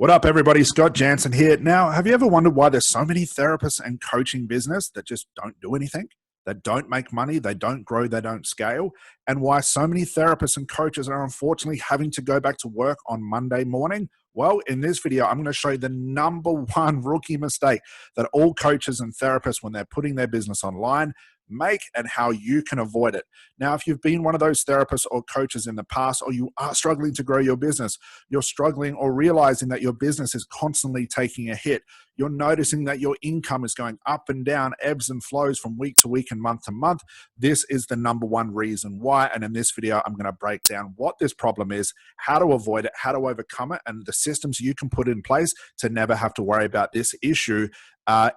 What up, everybody? Scott Jansen here. Now, have you ever wondered why there's so many therapists and coaching business that just don't do anything? That don't make money, they don't grow, they don't scale, and why so many therapists and coaches are unfortunately having to go back to work on Monday morning? Well, in this video, I'm going to show you the number one rookie mistake that all coaches and therapists, when they're putting their business online, make, and how you can avoid it. Now, if you've been one of those therapists or coaches in the past, or you are struggling to grow your business, you're struggling or realizing that your business is constantly taking a hit, you're noticing that your income is going up and down, ebbs and flows from week to week and month to month, this is the number one reason why. And in this video, I'm going to break down what this problem is, how to avoid it, how to overcome it, and the systems you can put in place to never have to worry about this issue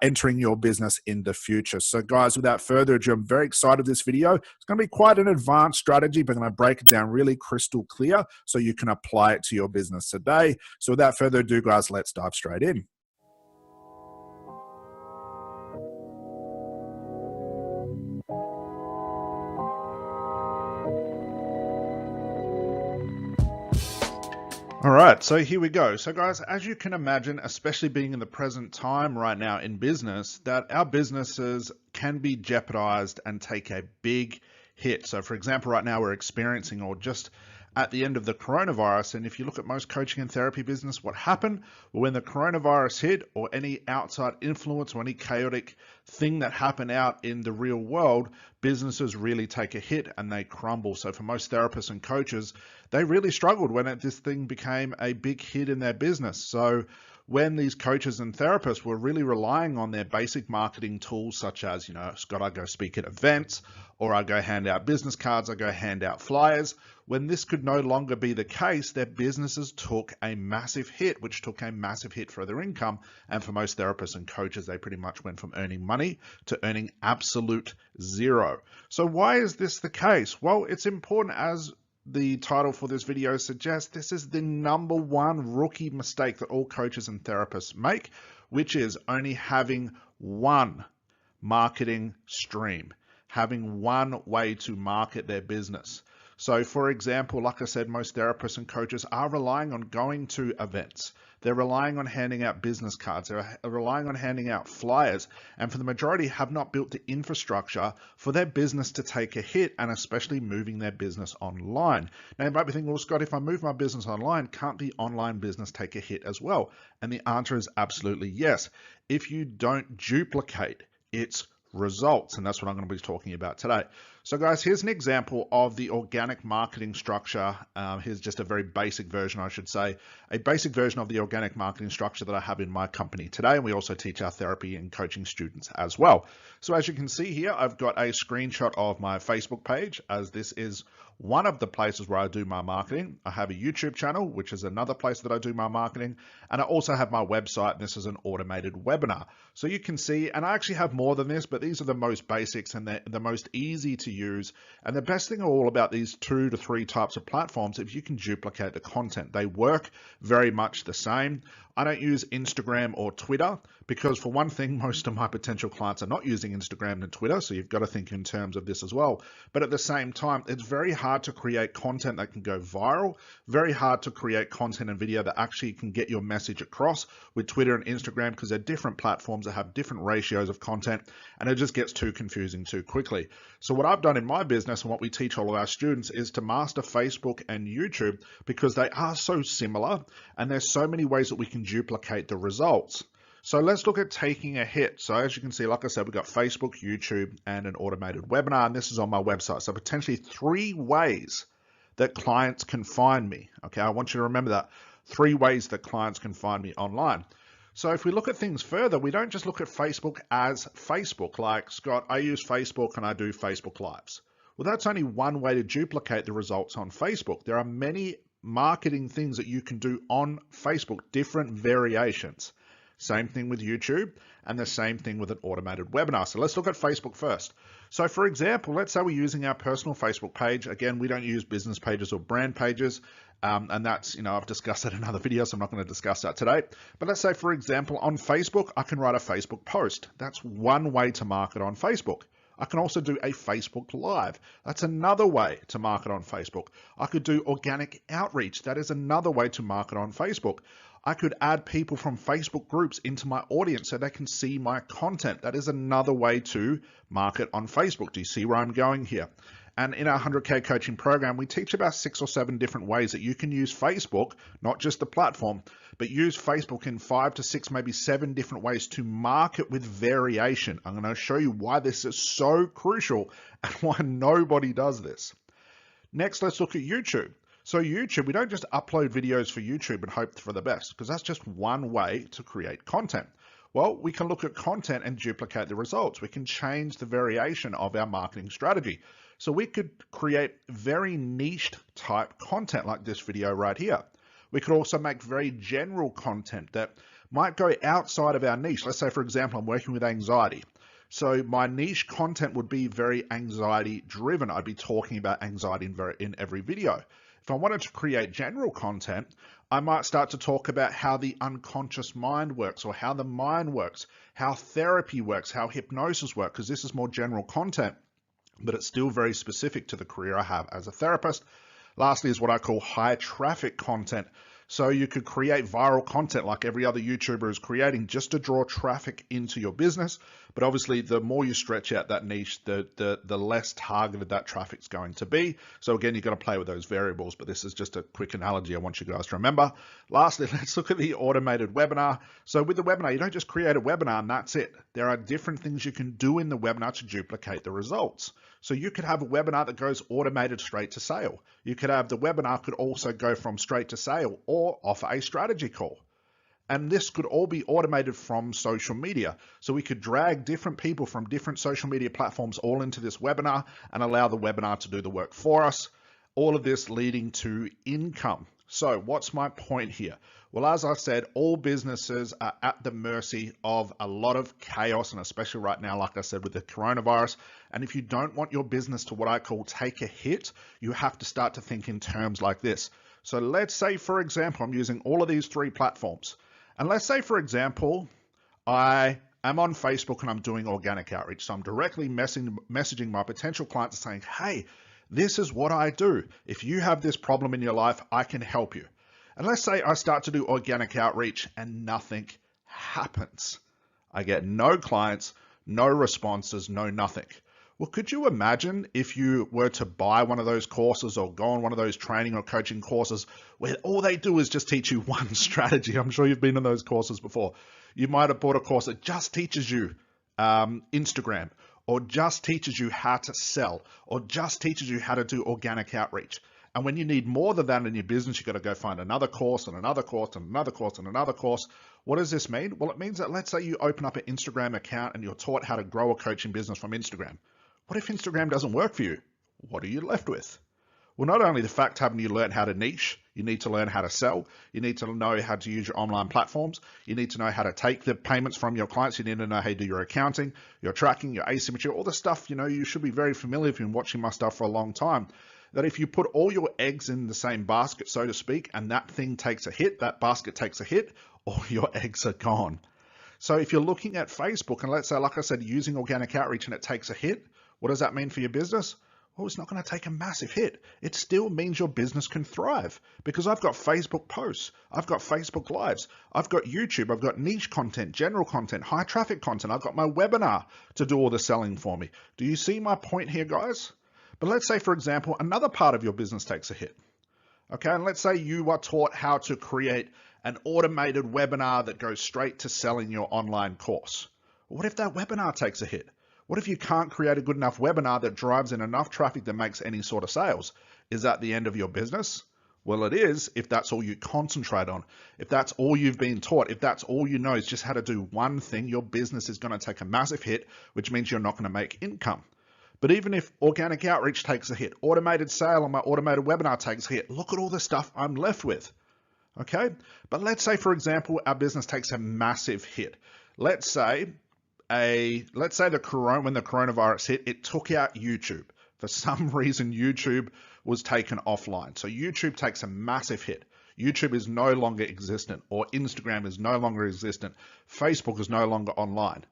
entering your business in the future. So guys, without further ado, I'm very excited this video. It's going to be quite an advanced strategy, but I'm going to break it down really crystal clear so you can apply it to your business today. So without further ado, guys, let's dive straight in. All right, so here we go. So guys, as you can imagine, especially being in the present time right now in business, that our businesses can be jeopardized and take a big hit. So for example, right now we're experiencing, or just at the end of the coronavirus, and if you look at most coaching and therapy business, what happened? Well, when the coronavirus hit, or any outside influence or any chaotic thing that happened out in the real world, businesses really take a hit and they crumble. So for most therapists and coaches, they really struggled when this thing became a big hit in their business. So when these coaches and therapists were really relying on their basic marketing tools, such as, Scott, I go speak at events, or I go hand out business cards, I go hand out flyers. When this could no longer be the case, their businesses took a massive hit, which took a massive hit for their income. And for most therapists and coaches, they pretty much went from earning money to earning absolute zero. So why is this the case? Well, it's important, as the title for this video suggests. This is the number one rookie mistake that all coaches and therapists make, which is only having one marketing stream, having one way to market their business. So for example, like I said, most therapists and coaches are relying on going to events. They're relying on handing out business cards. They're relying on handing out flyers. And for the majority, have not built the infrastructure for their business to take a hit, and especially moving their business online. Now you might be thinking, well, Scott, if I move my business online, can't the online business take a hit as well? And the answer is absolutely yes. If you don't duplicate its results, and that's what I'm going to be talking about today. So guys, here's an example of the organic marketing structure. Here's just a very basic version, I should say, a basic version of the organic marketing structure that I have in my company today. And we also teach our therapy and coaching students as well. So as you can see here, I've got a screenshot of my Facebook page, as this is one of the places where I do my marketing. I have a YouTube channel, which is another place that I do my marketing. And I also have my website, and this is an automated webinar. So you can see, and I actually have more than this, but these are the most basics and the most easy to use. And the best thing of all about these 2 to 3 types of platforms, if you can duplicate the content, they work very much the same. I don't use Instagram or Twitter because, for one thing, most of my potential clients are not using Instagram and Twitter. So you've got to think in terms of this as well. But at the same time, it's very hard to create content that can go viral, very hard to create content and video that actually can get your message across with Twitter and Instagram, because they're different platforms that have different ratios of content, and it just gets too confusing too quickly. So what I've done in my business, and what we teach all of our students, is to master Facebook and YouTube, because they are so similar and there's so many ways that we can duplicate the results. So let's look at taking a hit. So as you can see, like I said, we've got Facebook, YouTube, and an automated webinar, and this is on my website. So potentially 3 ways that clients can find me. Okay, I want you to remember that. 3 ways that clients can find me online. So if we look at things further, we don't just look at Facebook as Facebook, like, Scott, I use Facebook and I do Facebook Lives. Well, that's only one way to duplicate the results on Facebook. There are many marketing things that you can do on Facebook, different variations. Same thing with YouTube, and the same thing with an automated webinar. So let's look at Facebook first. So for example, let's say we're using our personal Facebook page. Again, we don't use business pages or brand pages. And that's, I've discussed that in another video, so I'm not going to discuss that today. But let's say, for example, on Facebook, I can write a Facebook post. That's one way to market on Facebook. I can also do a Facebook Live. That's another way to market on Facebook. I could do organic outreach. That is another way to market on Facebook. I could add people from Facebook groups into my audience so they can see my content. That is another way to market on Facebook. Do you see where I'm going here? And in our 100K coaching program, we teach about 6 or 7 different ways that you can use Facebook, not just the platform, but use Facebook in 5 to 6, maybe 7 different ways to market with variation. I'm going to show you why this is so crucial and why nobody does this. Next, let's look at YouTube. So YouTube, we don't just upload videos for YouTube and hope for the best, because that's just one way to create content. Well, we can look at content and duplicate the results. We can change the variation of our marketing strategy. So we could create very niched type content like this video right here. We could also make very general content that might go outside of our niche. Let's say, for example, I'm working with anxiety. So my niche content would be very anxiety driven. I'd be talking about anxiety in every video. If I wanted to create general content, I might start to talk about how the unconscious mind works, or how the mind works, how therapy works, how hypnosis works, because this is more general content, but it's still very specific to the career I have as a therapist. Lastly is what I call high traffic content. So you could create viral content like every other YouTuber is creating just to draw traffic into your business. But obviously, the more you stretch out that niche, the less targeted that traffic's going to be. So again, you've got to play with those variables, but this is just a quick analogy I want you guys to remember. Lastly, let's look at the automated webinar. So with the webinar, you don't just create a webinar and that's it. There are different things you can do in the webinar to duplicate the results. So you could have a webinar that goes automated straight to sale. You could have the webinar could also go from straight to sale or offer a strategy call. And this could all be automated from social media. So we could drag different people from different social media platforms all into this webinar and allow the webinar to do the work for us. All of this leading to income. So what's my point here? Well, as I said, all businesses are at the mercy of a lot of chaos, and especially right now, like I said, with the coronavirus. And if you don't want your business to what I call take a hit, you have to start to think in terms like this. So let's say, for example, I'm using all of these 3 platforms. And let's say, for example, I am on Facebook and I'm doing organic outreach. So I'm directly messaging my potential clients saying, hey, this is what I do. If you have this problem in your life, I can help you. And let's say I start to do organic outreach and nothing happens. I get no clients, no responses, no nothing. Well, could you imagine if you were to buy one of those courses or go on one of those training or coaching courses where all they do is just teach you one strategy? I'm sure you've been in those courses before. You might have bought a course that just teaches you Instagram, or just teaches you how to sell, or just teaches you how to do organic outreach. And when you need more than that in your business, you've got to go find another course and another course and another course and another course. What does this mean? Well, it means that let's say you open up an Instagram account and you're taught how to grow a coaching business from Instagram. What if Instagram doesn't work for you? What are you left with? Well, not only the fact haven't you learned how to niche, you need to learn how to sell, you need to know how to use your online platforms, you need to know how to take the payments from your clients, you need to know how to do your accounting, your tracking, your asymmetry, all the stuff, you should be very familiar if you've been watching my stuff for a long time, that if you put all your eggs in the same basket, so to speak, and that thing takes a hit, that basket takes a hit, all your eggs are gone. So if you're looking at Facebook and let's say, like I said, using organic outreach and it takes a hit, what does that mean for your business? Well, it's not going to take a massive hit. It still means your business can thrive because I've got Facebook posts, I've got Facebook Lives, I've got YouTube, I've got niche content, general content, high traffic content. I've got my webinar to do all the selling for me. Do you see my point here, guys? But let's say, for example, another part of your business takes a hit. Okay, and let's say you are taught how to create an automated webinar that goes straight to selling your online course. What if that webinar takes a hit? What if you can't create a good enough webinar that drives in enough traffic that makes any sort of sales? Is that the end of your business? Well, it is if that's all you concentrate on. If that's all you've been taught, if that's all you know is just how to do one thing, your business is going to take a massive hit, which means you're not going to make income. But even if organic outreach takes a hit, automated sale on my automated webinar takes a hit, look at all the stuff I'm left with. Okay? But let's say, for example, our business takes a massive hit. Let's say when the coronavirus hit, it took out YouTube. For some reason, YouTube was taken offline. So YouTube takes a massive hit. YouTube is no longer existent, or Instagram is no longer existent. Facebook is no longer online.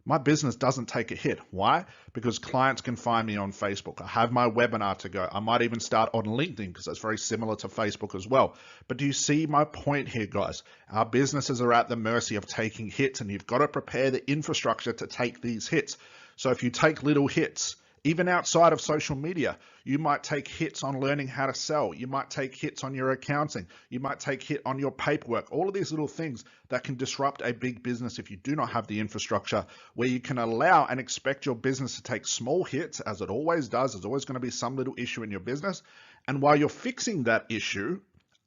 my business doesn't take a hit. Why? Because clients can find me on Facebook. I have my webinar to go. I might even start on LinkedIn because that's very similar to Facebook as well. But do you see my point here, guys? Our businesses are at the mercy of taking hits, and you've got to prepare the infrastructure to take these hits. So if you take little hits, even outside of social media, you might take hits on learning how to sell. You might take hits on your accounting. You might take hit on your paperwork. All of these little things that can disrupt a big business if you do not have the infrastructure where you can allow and expect your business to take small hits, as it always does. There's always going to be some little issue in your business. And while you're fixing that issue,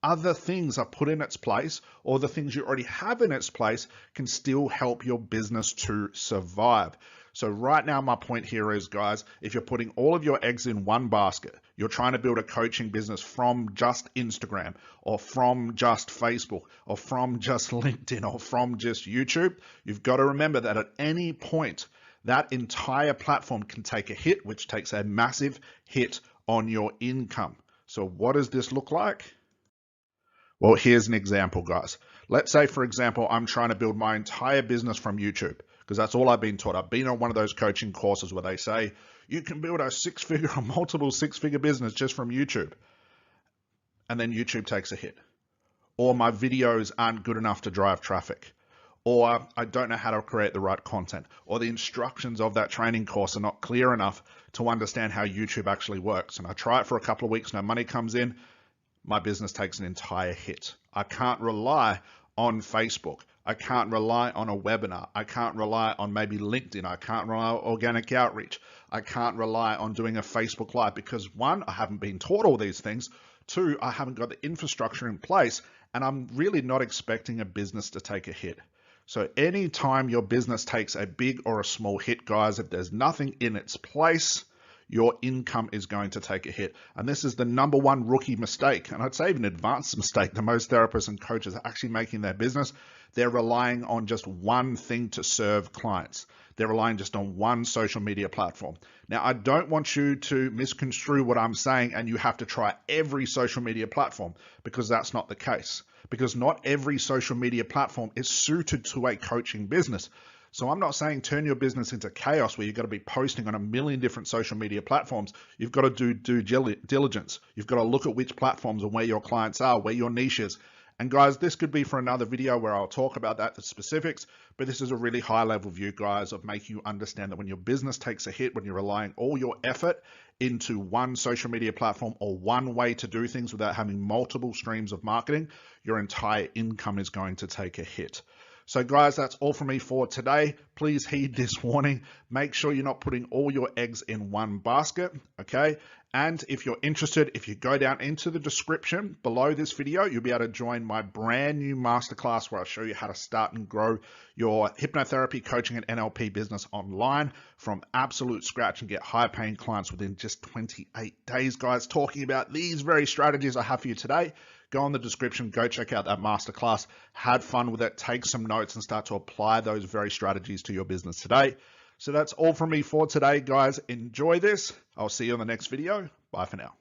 other things are put in its place, or the things you already have in its place can still help your business to survive. So right now, my point here is, guys, if you're putting all of your eggs in one basket, you're trying to build a coaching business from just Instagram or from just Facebook or from just LinkedIn or from just YouTube, you've got to remember that at any point, that entire platform can take a hit, which takes a massive hit on your income. So what does this look like? Well, here's an example, guys. Let's say, for example, I'm trying to build my entire business from YouTube, because that's all I've been taught. I've been on one of those coaching courses where they say you can build a six-figure or multiple six-figure business just from YouTube. And then YouTube takes a hit. Or my videos aren't good enough to drive traffic. Or I don't know how to create the right content. Or the instructions of that training course are not clear enough to understand how YouTube actually works. And I try it for a couple of weeks, no money comes in, my business takes an entire hit. I can't rely on Facebook. I can't rely on a webinar. I can't rely on maybe LinkedIn. I can't rely on organic outreach. I can't rely on doing a Facebook Live because one, I haven't been taught all these things. Two, I haven't got the infrastructure in place, and I'm really not expecting a business to take a hit. So anytime your business takes a big or a small hit, guys, if there's nothing in its place, your income is going to take a hit. And this is the number one rookie mistake, and I'd say even advanced mistake that most therapists and coaches are actually making their business. They're relying on just one thing to serve clients. They're relying just on one social media platform. Now, I don't want you to misconstrue what I'm saying and you have to try every social media platform, because that's not the case. Because not every social media platform is suited to a coaching business. So I'm not saying turn your business into chaos where you've got to be posting on a million different social media platforms. You've got to do due diligence. You've got to look at which platforms and where your clients are, where your niche is. And guys, this could be for another video where I'll talk about that, the specifics, but this is a really high level view, guys, of making you understand that when your business takes a hit, when you're relying all your effort into one social media platform or one way to do things without having multiple streams of marketing, your entire income is going to take a hit. So guys, that's all from me for today. Please heed this warning. Make sure you're not putting all your eggs in one basket, okay? And if you're interested, if you go down into the description below this video, you'll be able to join my brand new masterclass where I'll show you how to start and grow your hypnotherapy, coaching, and NLP business online from absolute scratch and get high paying clients within just 28 days, guys. Talking about these very strategies I have for you today. Go in the description, go check out that masterclass, have fun with it, take some notes and start to apply those very strategies to your business today. So that's all from me for today, guys. Enjoy this. I'll see you on the next video. Bye for now.